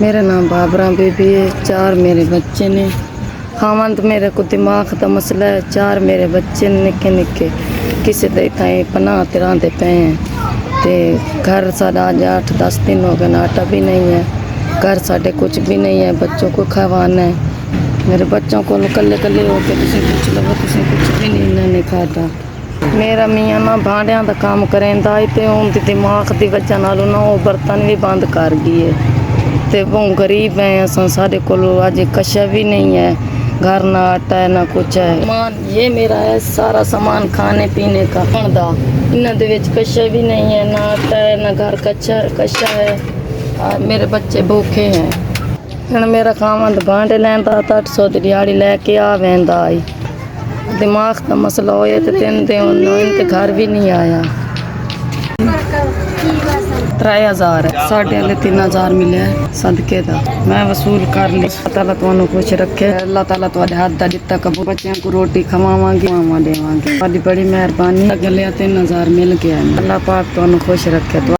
मेरा नाम बाबरा बीबी है। 4 मेरे बच्चे ने। खावंद मेरे को दिमाग का मसला है। 4 मेरे बच्चे निक्के निक्के किसी दे ताई पनाह तिरांदे पे हैं ते घर साढ़ा आज 8-10 दिन हो गए, आटा भी नहीं है, घर साढ़े कुछ भी नहीं है, बच्चों को खवाना है। मेरे बच्चों को कल्ले कल्ले हो के तुसीं पुछ लवो, तुसीं कुछ भी नहीं इन्होंने खाता। मेरा मियाँ ना भांडियां दा काम करेंदा है ते उनदी दिमाग दी वजह नालों ना वो बर्तन भी बंद कर गई है ते वो गरीब हैं असां, साढ़े कोल अज कशा भी नहीं है, घर ना आटा है ना कुछ है। सामान ये मेरा है सारा सामान खाने पीने का बनदा, इन्हां दे विच कशा भी नहीं है, ना आटा है ना घर कशा है। मेरे बच्चे भूखे हैं। हुण मेरा खावंद भांडे लैंदा 800 दी दिहाड़ी लैके आ वैंदा आई। दिमाग का मसला होया ते 3 दिन ते घर भी नहीं आया। 3000 है, साढ़े वाले 3000 मिले सदके दा, मैं वसूल कर ली। अल्लाह ताला तुहानू खुश रखे, अल्लाह ताला तुहाडे हाथ दा दित्ता कबूल। बच्चों को रोटी खवावांगी, मामा देवांगी। तुहाडी बड़ी मेहरबानी। अगले 3000 मिल गया। अल्लाह पाक तुहानू खुश रखे।